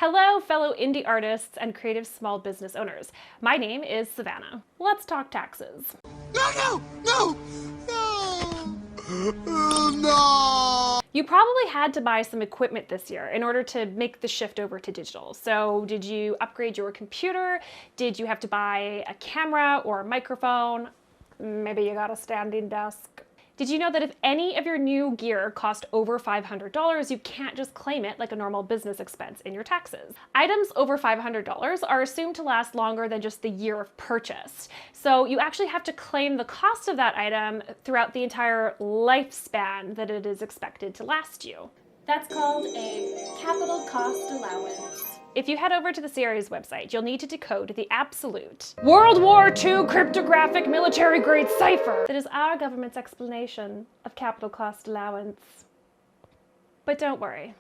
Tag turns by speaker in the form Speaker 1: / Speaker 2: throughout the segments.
Speaker 1: Hello, fellow indie artists and creative small business owners. My name is Savannah. Let's talk taxes.
Speaker 2: No! No!
Speaker 1: You probably had to buy some equipment this year in order to make the shift over to digital. So did you upgrade your computer? Did you have to buy a camera or a microphone? Maybe you got a standing desk. Did you know that if any of your new gear cost over $500, you can't just claim it like a normal business expense in your taxes? Items over $500 are assumed to last longer than just the year of purchase. So you actually have to claim the cost of that item throughout the entire lifespan that it is expected to last you. That's called a capital cost allowance. If you head over to the series website, you'll need to decode the absolute World War II cryptographic military-grade cipher that is our government's explanation of capital cost allowance. But don't worry,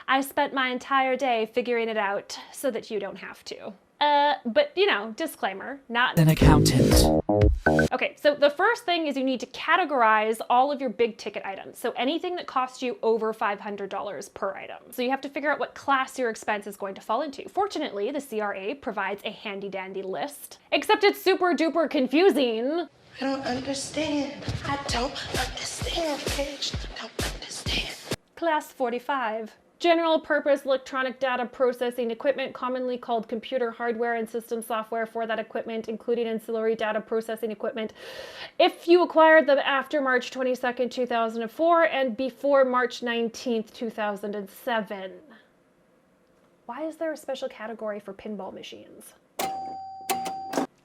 Speaker 1: I spent my entire day figuring it out so that you don't have to. But you know, disclaimer, not
Speaker 2: An accountant.
Speaker 1: Okay, so the first thing is you need to categorize all of your big ticket items. So anything that costs you over $500 per item. So you have to figure out what class your expense is going to fall into. Fortunately, the CRA provides a handy dandy list, except it's super duper confusing.
Speaker 3: I don't understand, Paige. I don't understand.
Speaker 1: Class 45. General purpose electronic data processing equipment, commonly called computer hardware and system software for that equipment, including ancillary data processing equipment. If you acquired them after March 22nd, 2004 and before March 19th, 2007. Why is there a special category for pinball machines?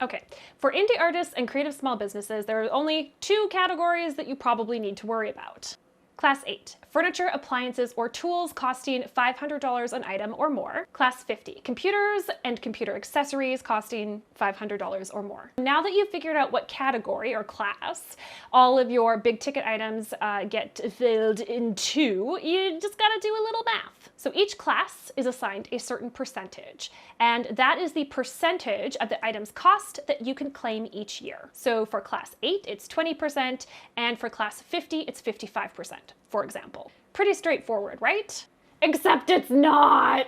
Speaker 1: Okay, for indie artists and creative small businesses, there are only two categories that you probably need to worry about. Class 8, furniture, appliances, or tools costing $500 an item or more. Class 50, computers and computer accessories costing $500 or more. Now that you've figured out what category or class all of your big ticket items get filled into, you just gotta do a little math. So each class is assigned a certain percentage, and that is the percentage of the item's cost that you can claim each year. So for class 8, it's 20%, and for class 50, it's 55%, for example. Pretty straightforward, right? Except it's not!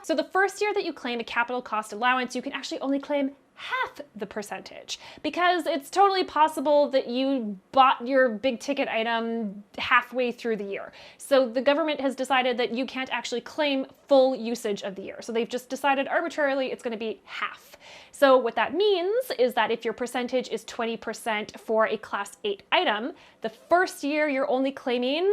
Speaker 1: So the first year that you claim a capital cost allowance, you can actually only claim half the percentage, because it's totally possible that you bought your big ticket item halfway through the year. So the government has decided that you can't actually claim full usage of the year. So they've just decided arbitrarily it's going to be half. So what that means is that if your percentage is 20% for a class 8 item, the first year you're only claiming,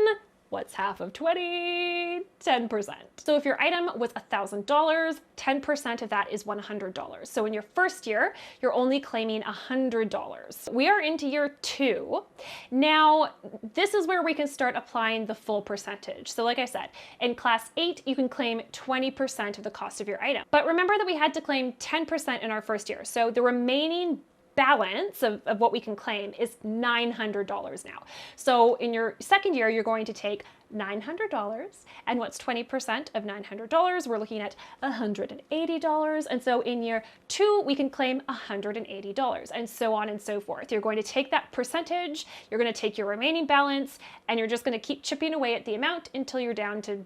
Speaker 1: what's half of 20? 10%. So if your item was $1,000, 10% of that is $100. So in your first year, you're only claiming $100. We are into year 2. Now, this is where we can start applying the full percentage. So like I said, in class 8, you can claim 20% of the cost of your item. But remember that we had to claim 10% in our first year. So the remaining balance of what we can claim is $900 now. So in your second year, you're going to take $900, and what's 20% of $900? We're looking at $180, and so in year 2, we can claim $180, and so on and so forth. You're going to take that percentage, you're going to take your remaining balance, and you're just going to keep chipping away at the amount until you're down to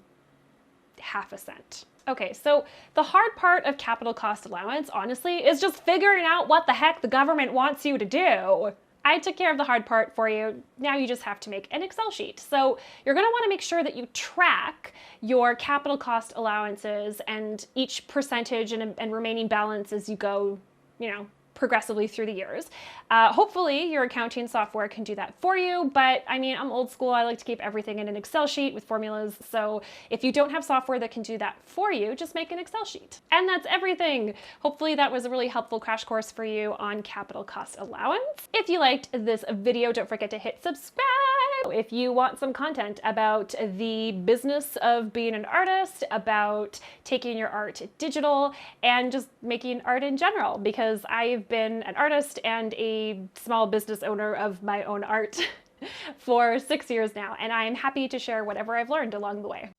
Speaker 1: half a cent. Okay, so the hard part of capital cost allowance, honestly, is just figuring out what the heck the government wants you to do. I took care of the hard part for you. Now you just have to make an Excel sheet. So you're gonna wanna make sure that you track your capital cost allowances and each percentage and remaining balance as you go, you know, progressively through the years. Hopefully your accounting software can do that for you, but I mean, I'm old school. I like to keep everything in an Excel sheet with formulas. So if you don't have software that can do that for you, just make an Excel sheet. And that's everything. Hopefully that was a really helpful crash course for you on capital cost allowance. If you liked this video, don't forget to hit subscribe. If you want some content about the business of being an artist, about taking your art digital, and just making art in general, because I've been an artist and a small business owner of my own art for 6 years now, and I am happy to share whatever I've learned along the way.